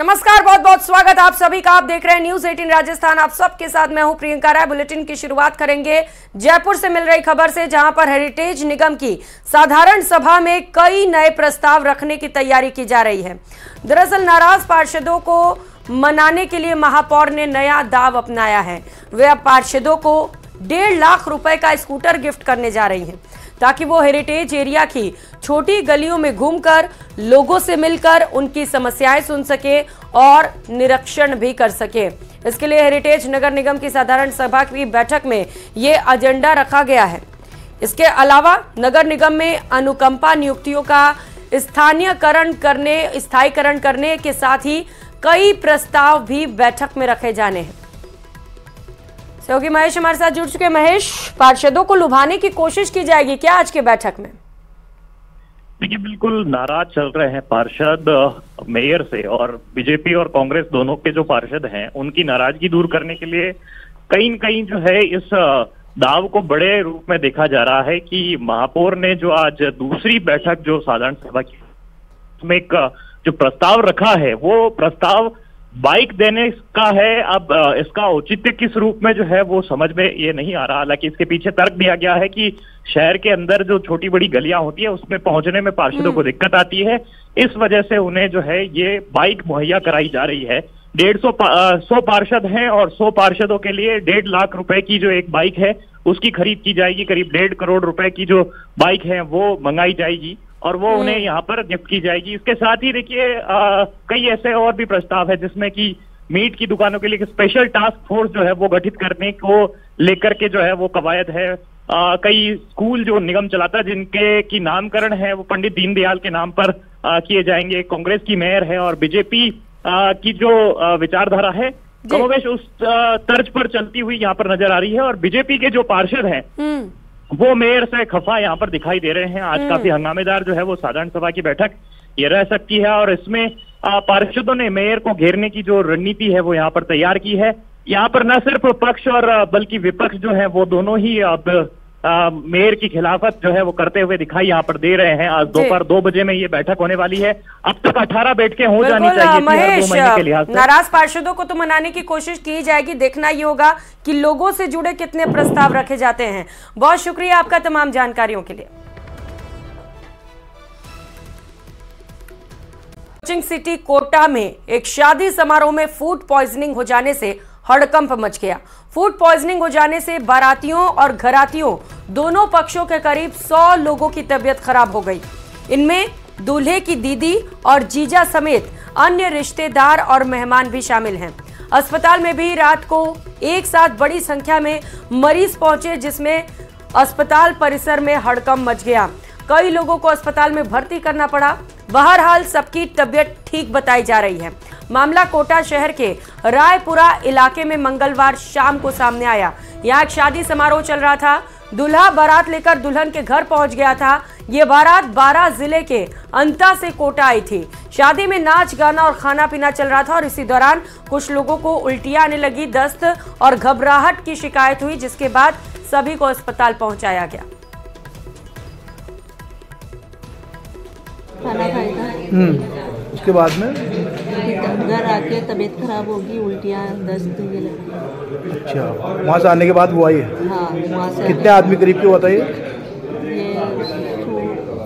नमस्कार, बहुत बहुत स्वागत आप सभी का। आप देख रहे हैं न्यूज 18 राजस्थान। आप सबके साथ मैं हूं प्रियंका राय। बुलेटिन की शुरुआत करेंगे जयपुर से मिल रही खबर से, जहां पर हेरिटेज निगम की साधारण सभा में कई नए प्रस्ताव रखने की तैयारी की जा रही है। दरअसल नाराज पार्षदों को मनाने के लिए महापौर ने नया दाव अपनाया है। वे अब पार्षदों को 1.5 लाख रुपए का स्कूटर गिफ्ट करने जा रही हैं, ताकि वो हेरिटेज एरिया की छोटी गलियों में घूमकर लोगों से मिलकर उनकी समस्याएं सुन सके और निरीक्षण भी कर सके। इसके लिए हेरिटेज नगर निगम की साधारण सभा की बैठक में ये एजेंडा रखा गया है। इसके अलावा नगर निगम में अनुकंपा नियुक्तियों का स्थायीकरण करने के साथ ही कई प्रस्ताव भी बैठक में रखे जाने हैं। सहयोगी महेश हमारे साथ जुड़ चुके। महेश, पार्षदों को लुभाने की कोशिश की जाएगी क्या आज की बैठक में? देखिए, बिल्कुल नाराज चल रहे हैं पार्षद मेयर से, और बीजेपी और कांग्रेस दोनों के जो पार्षद हैं उनकी नाराजगी दूर करने के लिए कहीं न कहीं जो है इस दाव को बड़े रूप में देखा जा रहा है कि महापौर ने जो आज दूसरी बैठक जो साधारण सभा की उसमें एक जो प्रस्ताव रखा है वो प्रस्ताव बाइक देने का है। अब इसका औचित्य किस रूप में जो है वो समझ में ये नहीं आ रहा। हालांकि इसके पीछे तर्क दिया गया है कि शहर के अंदर जो छोटी बड़ी गलियां होती है उसमें पहुंचने में पार्षदों को दिक्कत आती है, इस वजह से उन्हें जो है ये बाइक मुहैया कराई जा रही है। 100 पार्षद हैं और 100 पार्षदों के लिए 1.5 लाख रुपए की जो एक बाइक है उसकी खरीद की जाएगी। करीब 1.5 करोड़ रुपए की जो बाइक है वो मंगाई जाएगी और वो उन्हें यहाँ पर गिफ्ट की जाएगी। इसके साथ ही देखिए कई ऐसे और भी प्रस्ताव है जिसमें कि मीट की दुकानों के लिए एक स्पेशल टास्क फोर्स जो है वो गठित करने को लेकर के जो है वो कवायद है। कई स्कूल जो निगम चलाता है जिनके की नामकरण है वो पंडित दीनदयाल के नाम पर किए जाएंगे। कांग्रेस की मेयर है और बीजेपी की जो विचारधारा है कमोबेश उस तर्ज पर चलती हुई यहाँ पर नजर आ रही है। और बीजेपी के जो पार्षद हैं वो मेयर से खफा यहाँ पर दिखाई दे रहे हैं। आज काफी हंगामेदार जो है वो साधारण सभा की बैठक ये रह सकती है और इसमें पार्षदों ने मेयर को घेरने की जो रणनीति है वो यहाँ पर तैयार की है। यहाँ पर न सिर्फ पक्ष और बल्कि विपक्ष जो है वो दोनों ही अब मेयर की खिलाफत जो है वो करते हुए दिखाई यहाँ पर दे रहे हैं। आज दोपहर 2 बजे में ये बैठक होने वाली है। अब तक 18 बैठकें हो जानी चाहिए महेश, 2 महीने के लिहाज से। नाराज पार्षदों को तो मनाने की कोशिश की जाएगी, देखना ये होगा कि लोगों से जुड़े कितने प्रस्ताव रखे जाते हैं। बहुत शुक्रिया आपका तमाम जानकारियों के लिए। कोचिंग सिटी कोटा में एक शादी समारोह में फूड पॉइजनिंग हो जाने से हड़कंप मच गया। फूड पॉइजनिंग हो जाने से बारातियों और घरातियों दोनों पक्षों के करीब 100 लोगों की तबीयत खराब हो गई। इनमें दूल्हे की दीदी और जीजा समेत अन्य रिश्तेदार और मेहमान भी शामिल हैं। अस्पताल में भी रात को एक साथ बड़ी संख्या में मरीज पहुंचे, जिसमें अस्पताल परिसर में हड़कंप मच गया। कई लोगों को अस्पताल में भर्ती करना पड़ा। बहरहाल सबकी तबीयत ठीक बताई जा रही है। मामला कोटा शहर के रायपुरा इलाके में मंगलवार शाम को सामने आया। यहाँ एक शादी समारोह चल रहा था। दूल्हा बारात लेकर दुल्हन के घर पहुंच गया था। ये बारात 12 जिले के अंता से कोटा आई थी। शादी में नाच गाना और खाना पीना चल रहा था और इसी दौरान कुछ लोगों को उल्टियां आने लगी, दस्त और घबराहट की शिकायत हुई, जिसके बाद सभी को अस्पताल पहुंचाया गया। खाना खाया था। उसके बाद में घर आके तबीयत खराब होगी, उल्टियाँ दस्त ये लगी। अच्छा, वहाँ से आने के बाद वो आई है? हाँ, वहाँ से। कितने आदमी करीब के हुआ था ये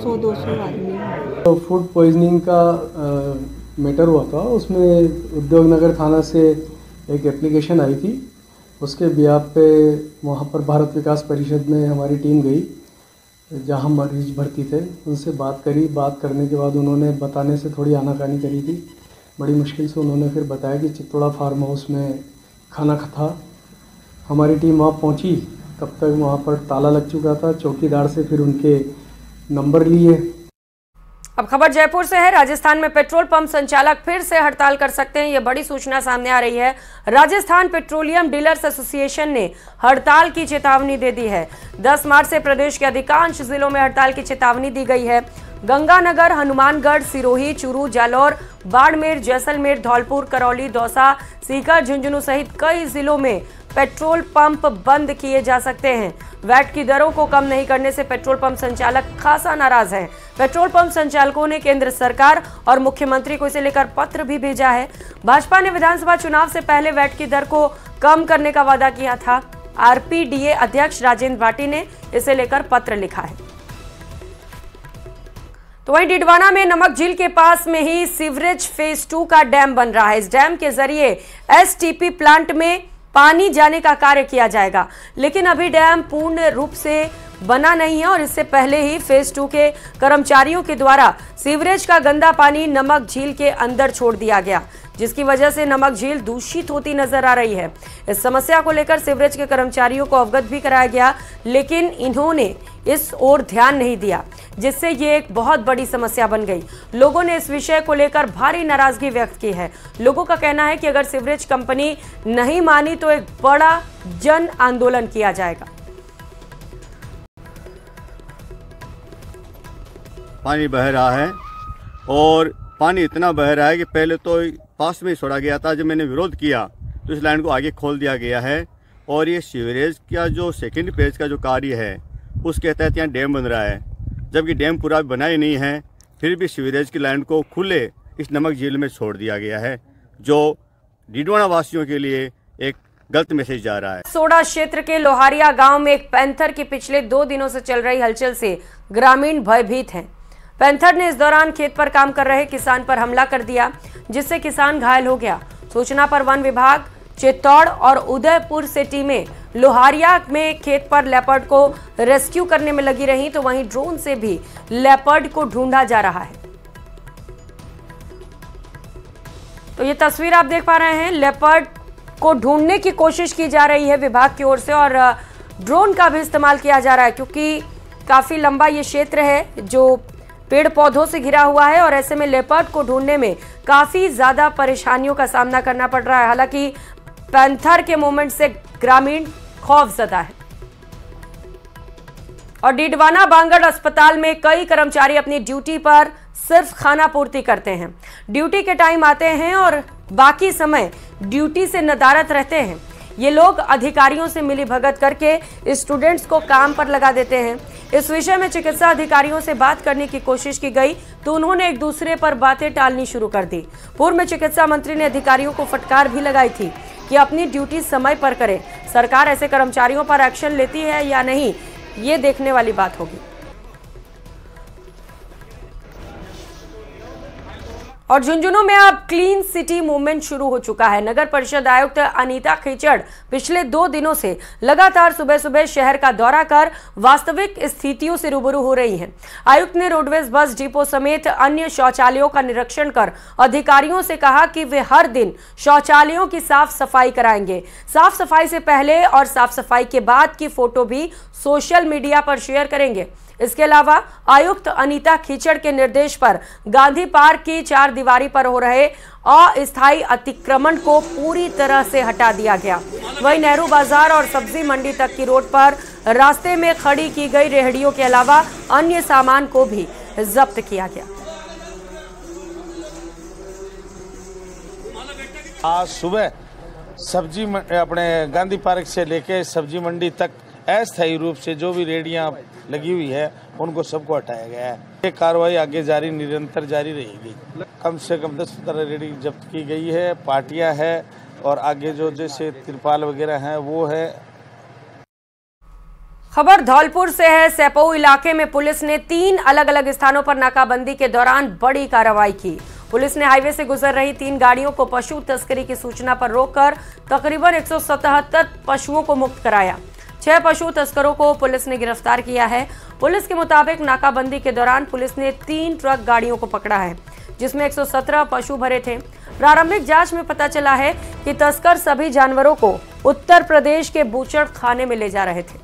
100-200 आदमी। तो फूड पॉइजनिंग का मैटर हुआ था। उसमें उद्योग नगर थाना से एक एप्लीकेशन आई थी। उसके बिहाफ पे वहाँ पर भारत विकास परिषद में हमारी टीम गई, जहाँ मरीज भर्ती थे। उनसे बात करी। बात करने के बाद उन्होंने बताने से थोड़ी आनाकानी करी थी। बड़ी मुश्किल से उन्होंने फिर बताया कि चित्तौड़ा फार्म हाउस में खाना था। हमारी टीम वहाँ पहुँची, तब तक वहाँ पर ताला लग चुका था। चौकीदार से फिर उनके नंबर लिए। अब खबर जयपुर से है। राजस्थान में पेट्रोल पंप संचालक फिर से हड़ताल कर सकते हैं, यह बड़ी सूचना सामने आ रही है। राजस्थान पेट्रोलियम डीलर्स एसोसिएशन ने हड़ताल की चेतावनी दे दी है। 10 मार्च से प्रदेश के अधिकांश जिलों में हड़ताल की चेतावनी दी गई है। गंगानगर, हनुमानगढ़, सिरोही, चूरू, जालौर, बाड़मेर, जैसलमेर, धौलपुर, करौली, दौसा, सीकर, झुंझुनू सहित कई जिलों में पेट्रोल पंप बंद किए जा सकते हैं। वैट की दरों को कम नहीं करने से पेट्रोल पंप संचालक खासा नाराज हैं। पेट्रोल पंप संचालकों ने केंद्र सरकार और मुख्यमंत्री को इसे लेकर पत्र भी भेजा है। भाजपा ने विधानसभा चुनाव से पहले वैट की दर को कम करने का वादा किया था। आरपीडीए अध्यक्ष राजेंद्र भाटी ने इसे लेकर पत्र लिखा है। तो वहीं डिडवाना में नमक झील के पास में ही सीवरेज फेज 2 का डैम बन रहा है। इस डैम के जरिए एसटीपी प्लांट में पानी जाने का कार्य किया जाएगा, लेकिन अभी डैम पूर्ण रूप से बना नहीं है और इससे पहले ही फेज 2 के कर्मचारियों के द्वारा सीवरेज का गंदा पानी नमक झील के अंदर छोड़ दिया गया, जिसकी वजह से नमक झील दूषित होती नजर आ रही है। इस समस्या को लेकर सीवरेज के कर्मचारियों को अवगत भी कराया गया, लेकिन इन्होंने इस ओर ध्यान नहीं दिया, जिससे ये एक बहुत बड़ी समस्या बन गई। लोगों ने इस विषय को लेकर भारी नाराजगी व्यक्त की है। लोगों का कहना है कि अगर सीवरेज कंपनी नहीं मानी तो एक बड़ा जन आंदोलन किया जाएगा। पानी बह रहा है और पानी इतना बह रहा है कि पहले तो पास में ही छोड़ा गया था। जब मैंने विरोध किया तो इस लाइन को आगे खोल दिया गया है और ये सीवरेज का जो सेकेंड फेज का जो कार्य है उसके तहत यहाँ डैम बन रहा है, जबकि डैम पूरा बना ही नहीं है, फिर भी सीवरेज की लाइन को खुले इस नमक झील में छोड़ दिया गया है, जो डिडवाना वासियों के लिए एक गलत मैसेज जा रहा है। सोडा क्षेत्र के लोहारिया गांव में एक पैंथर की पिछले 2 दिनों से चल रही हलचल से ग्रामीण भयभीत हैं। पैंथर ने इस दौरान खेत पर काम कर रहे किसान पर हमला कर दिया, जिससे किसान घायल हो गया। सूचना पर वन विभाग, चित्तौड़ और उदयपुर से टीमें लोहारिया में खेत पर लेपर्ड को रेस्क्यू करने में लगी रही, तो वहीं ड्रोन से भी लेपर्ड को ढूंढा जा रहा है। तो ये तस्वीर आप देख पा रहे हैं, लेपर्ड को ढूंढने की कोशिश की जा रही है विभाग की ओर से और ड्रोन का भी इस्तेमाल किया जा रहा है, क्योंकि काफी लंबा ये क्षेत्र है जो पेड़ पौधों से घिरा हुआ है और ऐसे में लेपर्ड को ढूंढने में काफी ज्यादा परेशानियों का सामना करना पड़ रहा है। हालांकि पैंथर के मूवमेंट से ग्रामीण खौफजदा है। और डिडवाना बांगड़ अस्पताल में कई कर्मचारी अपनी ड्यूटी पर सिर्फ खाना पूर्ति करते हैं। ड्यूटी के टाइम आते हैं और बाकी समय ड्यूटी से नदारत रहते हैं। ये लोग अधिकारियों से मिलीभगत करके स्टूडेंट्स को काम पर लगा देते हैं। इस विषय में चिकित्सा अधिकारियों से बात करने की कोशिश की गई तो उन्होंने एक दूसरे पर बातें टालनी शुरू कर दी। पूर्व में चिकित्सा मंत्री ने अधिकारियों को फटकार भी लगाई थी कि अपनी ड्यूटी समय पर करें। सरकार ऐसे कर्मचारियों पर एक्शन लेती है या नहीं, ये देखने वाली बात होगी। और झुंझुनू में अब क्लीन सिटी मूवमेंट शुरू हो चुका है। नगर परिषद आयुक्त अनीता खीचड़ पिछले 2 दिनों से लगातार सुबह सुबह शहर का दौरा कर वास्तविक स्थितियों से रूबरू हो रही हैं। आयुक्त ने रोडवेज बस डिपो समेत अन्य शौचालयों का निरीक्षण कर अधिकारियों से कहा कि वे हर दिन शौचालयों की साफ सफाई कराएंगे। साफ सफाई से पहले और साफ सफाई के बाद की फोटो भी सोशल मीडिया पर शेयर करेंगे। इसके अलावा आयुक्त अनीता खीचड़ के निर्देश पर गांधी पार्क की 4 दीवारी पर हो रहे अस्थायी अतिक्रमण को पूरी तरह से हटा दिया गया। वहीं नेहरू बाजार और सब्जी मंडी तक की रोड पर रास्ते में खड़ी की गई रेहड़ियों के अलावा अन्य सामान को भी जब्त किया गया। आज सुबह सब्जी अपने गांधी पार्क से लेके सब्जी मंडी तक अस्थायी रूप से जो भी रेहड़ियां लगी हुई है उनको सबको हटाया गया है। ये कार्रवाई आगे जारी निरंतर जारी रहेगी। कम से कम 10-15 रेहड़ी जब्त की गई है, पार्टियां है और आगे जो जैसे तिरपाल वगैरह है वो है। खबर धौलपुर से है। सेपऊ इलाके में पुलिस ने 3 अलग अलग स्थानों पर नाकाबंदी के दौरान बड़ी कार्रवाई की। पुलिस ने हाईवे से गुजर रही 3 गाड़ियों को पशु तस्करी की सूचना पर रोककर तकरीबन 177 पशुओं को मुक्त कराया। 6 पशु तस्करों को पुलिस ने गिरफ्तार किया है। पुलिस के मुताबिक नाकाबंदी के दौरान पुलिस ने 3 ट्रक गाड़ियों को पकड़ा है, जिसमें 117 पशु भरे थे। प्रारंभिक जांच में पता चला है कि तस्कर सभी जानवरों को उत्तर प्रदेश के बूचड़ खाने में ले जा रहे थे।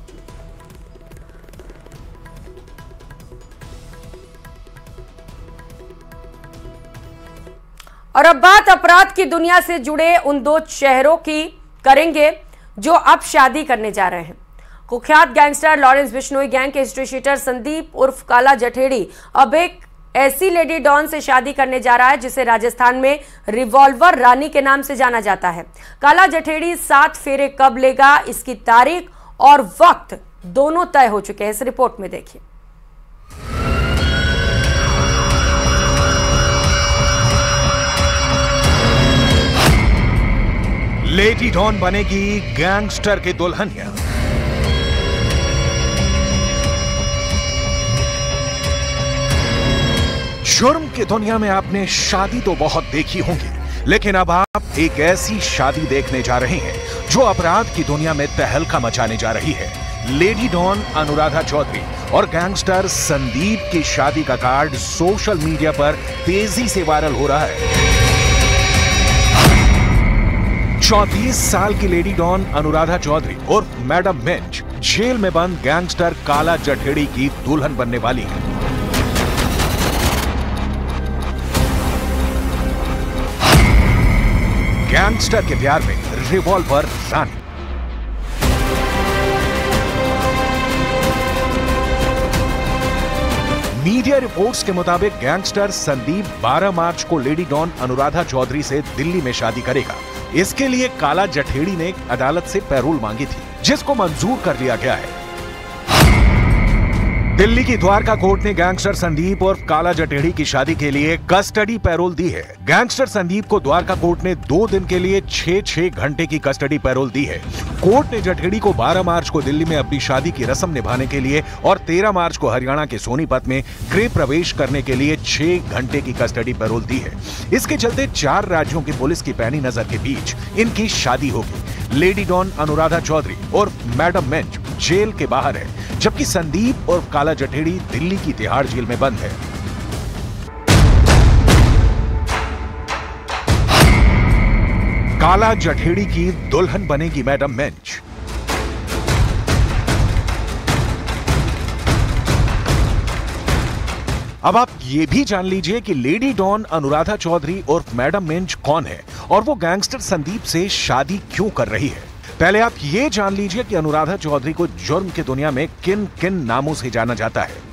और अब बात अपराध की दुनिया से जुड़े उन 2 चेहरों की करेंगे जो अब शादी करने जा रहे हैं। कुख्यात गैंगस्टर लॉरेंस बिश्नोई गैंग के हिस्ट्री शीटर संदीप उर्फ काला जठेड़ी अब एक ऐसी लेडी डॉन से शादी करने जा रहा है जिसे राजस्थान में रिवॉल्वर रानी के नाम से जाना जाता है। काला जठेड़ी 7 फेरे कब लेगा, इसकी तारीख और वक्त दोनों तय हो चुके हैं। इस रिपोर्ट में देखिए। लेडी डॉन बनेगी गैंगस्टर की दुल्हनिया। जुर्म की दुनिया में आपने शादी तो बहुत देखी होंगी, लेकिन अब आप एक ऐसी शादी देखने जा रहे हैं जो अपराध की दुनिया में तहलका मचाने जा रही है। लेडी डॉन अनुराधा चौधरी और गैंगस्टर संदीप की शादी का कार्ड सोशल मीडिया पर तेजी से वायरल हो रहा है। 34 साल की लेडी डॉन अनुराधा चौधरी और मैडम मिंच जेल में बंद गैंगस्टर काला जठेड़ी की दुल्हन बनने वाली है। गैंगस्टर के प्यार में रिवॉल्वर रानी। मीडिया रिपोर्ट्स के मुताबिक गैंगस्टर संदीप 12 मार्च को लेडी डॉन अनुराधा चौधरी से दिल्ली में शादी करेगा। इसके लिए काला जठेड़ी ने अदालत से पैरोल मांगी थी, जिसको मंजूर कर लिया गया है। दिल्ली की द्वारका कोर्ट ने गैंगस्टर संदीप और काला जठेड़ी की शादी के लिए कस्टडी पैरोल दी है। गैंगस्टर संदीप को द्वारका कोर्ट ने 2 दिन के लिए 6-6 घंटे की कस्टडी पैरोल दी है। कोर्ट ने जठेड़ी को 12 मार्च को दिल्ली में अपनी शादी की रस्म निभाने के लिए और 13 मार्च को हरियाणा के सोनीपत में गृह प्रवेश करने के लिए 6 घंटे की कस्टडी पैरोल दी है। इसके चलते 4 राज्यों की पुलिस की पैनी नजर के बीच इनकी शादी होगी। लेडी डॉन अनुराधा चौधरी और मैडम मिंच जेल के बाहर है, जबकि संदीप और काला जठेड़ी दिल्ली की तिहाड़ जेल में बंद है। काला जठेड़ी की दुल्हन बनेगी मैडम मिंच। अब आप ये भी जान लीजिए कि लेडी डॉन अनुराधा चौधरी और मैडम मिंच कौन है और वो गैंगस्टर संदीप से शादी क्यों कर रही है। पहले आप ये जान लीजिए कि अनुराधा चौधरी को जुर्म की दुनिया में किन किन नामों से जाना जाता है।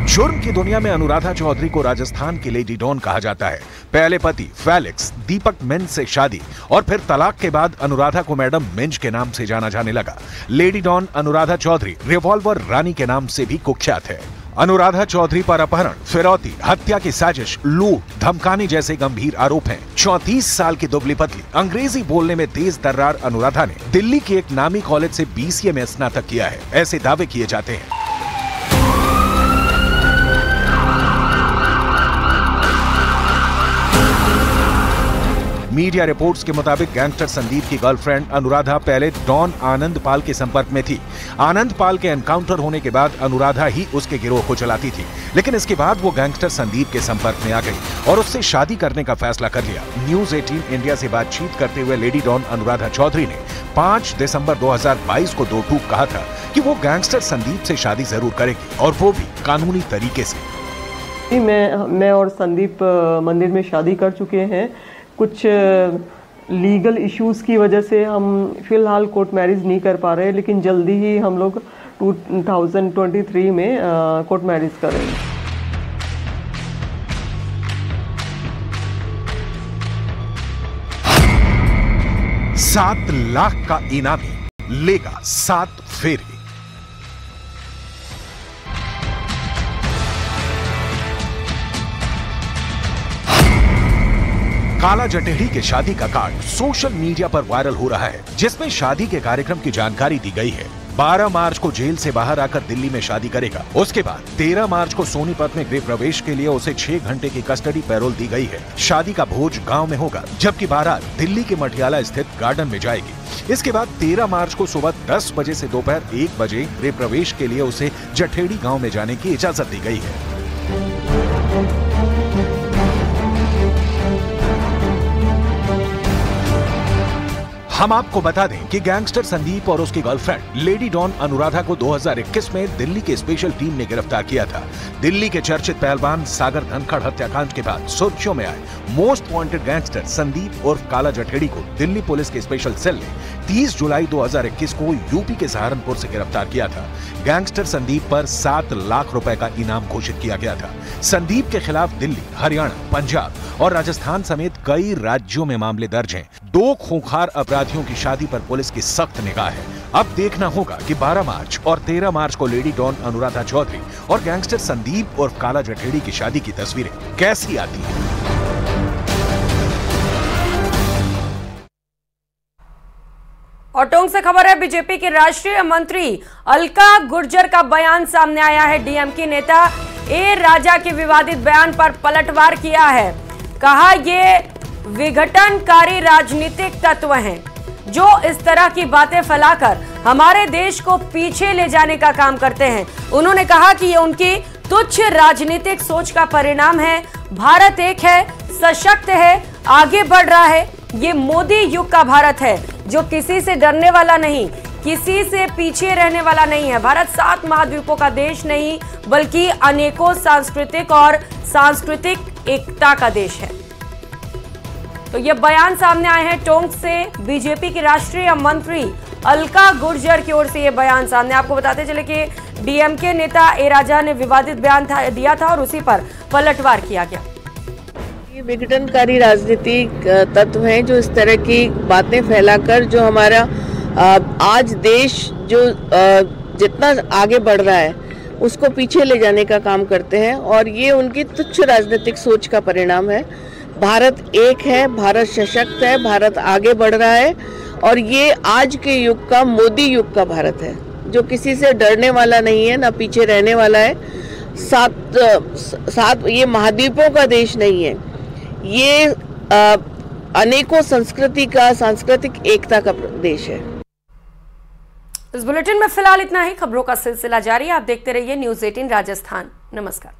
जुर्म की दुनिया में अनुराधा चौधरी को राजस्थान की लेडी डॉन कहा जाता है। पहले पति फेलिक्स दीपक मिंच से शादी और फिर तलाक के बाद अनुराधा को मैडम मिंच के नाम से जाना जाने लगा। Lady don Anuradha Chaudhary revolver Rani के नाम से भी कुख्यात है। अनुराधा चौधरी पर अपहरण, फिरौती, हत्या की साजिश, लूट, धमकाने जैसे गंभीर आरोप हैं। 34 साल की दुबली पतली, अंग्रेजी बोलने में तेज तर्रार अनुराधा ने दिल्ली के एक नामी कॉलेज से BCA में स्नातक किया है, ऐसे दावे किए जाते हैं। मीडिया रिपोर्ट्स के मुताबिक गैंगस्टर संदीप की गर्लफ्रेंड अनुराधा पहले डॉन आनंद पाल के संपर्क में थी। आनंद पाल के एनकाउंटर होने के बाद अनुराधा ही उसके गिरोह को चलाती थी, लेकिन इसके बाद वो गैंगस्टर संदीप के संपर्क में आ गई और उससे शादी करने का फैसला कर लिया। न्यूज 18 इंडिया से बातचीत करते हुए लेडी डॉन अनुराधा चौधरी ने 5 दिसंबर 2022 को 2 टूक कहा था कि वो गैंगस्टर संदीप से शादी जरूर करेगी और वो भी कानूनी तरीके से। मैं और संदीप मंदिर में शादी कर चुके हैं। कुछ लीगल इश्यूज की वजह से हम फिलहाल कोर्ट मैरिज नहीं कर पा रहे, लेकिन जल्दी ही हम लोग 2023 में कोर्ट मैरिज करेंगे। $7 लाख का इनामी लेगा 7 फेरे। काला जठेड़ी के शादी का कार्ड सोशल मीडिया पर वायरल हो रहा है, जिसमें शादी के कार्यक्रम की जानकारी दी गई है। 12 मार्च को जेल से बाहर आकर दिल्ली में शादी करेगा। उसके बाद 13 मार्च को सोनीपत में गृह प्रवेश के लिए उसे 6 घंटे की कस्टडी पैरोल दी गई है। शादी का भोज गांव में होगा, जबकि बारात दिल्ली के मटियाला स्थित गार्डन में जाएगी। इसके बाद 13 मार्च को सुबह 10 बजे से दोपहर 1 बजे गृह प्रवेश के लिए उसे जठेड़ी गाँव में जाने की इजाजत दी गई है। हम आपको बता दें कि गैंगस्टर संदीप और उसकी गर्लफ्रेंड लेडी डॉन अनुराधा को 2021 में दिल्ली की स्पेशल टीम ने गिरफ्तार किया था। दिल्ली के चर्चित पहलवान सागर धनखड़ हत्याकांड के बाद सुर्खियों में आए मोस्ट वांटेड गैंगस्टर संदीप उर्फ काला जठेड़ी को दिल्ली पुलिस के स्पेशल सेल ने 30 जुलाई 2021 को यूपी के सहारनपुर से गिरफ्तार किया था। गैंगस्टर संदीप पर 7 लाख रुपए का इनाम घोषित किया गया था। संदीप के खिलाफ दिल्ली, हरियाणा, पंजाब और राजस्थान समेत कई राज्यों में मामले दर्ज हैं। 2 खूंखार अपराधियों की शादी पर पुलिस की सख्त निगाह है। अब देखना होगा कि 12 मार्च और 13 मार्च को लेडी डॉन अनुराधा चौधरी और गैंगस्टर संदीप और काला जठेड़ी की शादी की तस्वीरें कैसी आती हैं। और टोंक से खबर है, बीजेपी के राष्ट्रीय मंत्री अलका गुर्जर का बयान सामने आया है। डीएमके नेता ए राजा के विवादित बयान पर पलटवार किया है। कहा ये विघटनकारी राजनीतिक तत्व हैं जो इस तरह की बातें फैलाकर हमारे देश को पीछे ले जाने का काम करते हैं। उन्होंने कहा कि ये उनकी तुच्छ राजनीतिक सोच का परिणाम है। भारत एक है, सशक्त है, आगे बढ़ रहा है। ये मोदी युग का भारत है जो किसी से डरने वाला नहीं, किसी से पीछे रहने वाला नहीं है। भारत 7 महाद्वीपों का देश नहीं बल्कि अनेकों सांस्कृतिक और सांस्कृतिक एकता का देश है। तो ये बयान सामने आए हैं टोंक से। बीजेपी की राष्ट्रीय मंत्री अलका गुर्जर की ओर से ये बयान सामने। आपको बताते चले कि डीएमके नेता ए राजा ने विवादित बयान दिया था और उसी पर पलटवार किया गया। ये विघटनकारी राजनीतिक तत्व हैं जो इस तरह की बातें फैलाकर जो हमारा आज देश जो जितना आगे बढ़ रहा है उसको पीछे ले जाने का काम करते हैं और ये उनकी तुच्छ राजनीतिक सोच का परिणाम है। भारत एक है, भारत सशक्त है, भारत आगे बढ़ रहा है और ये आज के युग का मोदी युग का भारत है जो किसी से डरने वाला नहीं है, ना पीछे रहने वाला है। सात ये महाद्वीपों का देश नहीं है, ये अनेकों संस्कृति का सांस्कृतिक एकता का देश है। इस बुलेटिन में फिलहाल इतना ही। खबरों का सिलसिला जारी है, आप देखते रहिए न्यूज़ 18 राजस्थान। नमस्कार।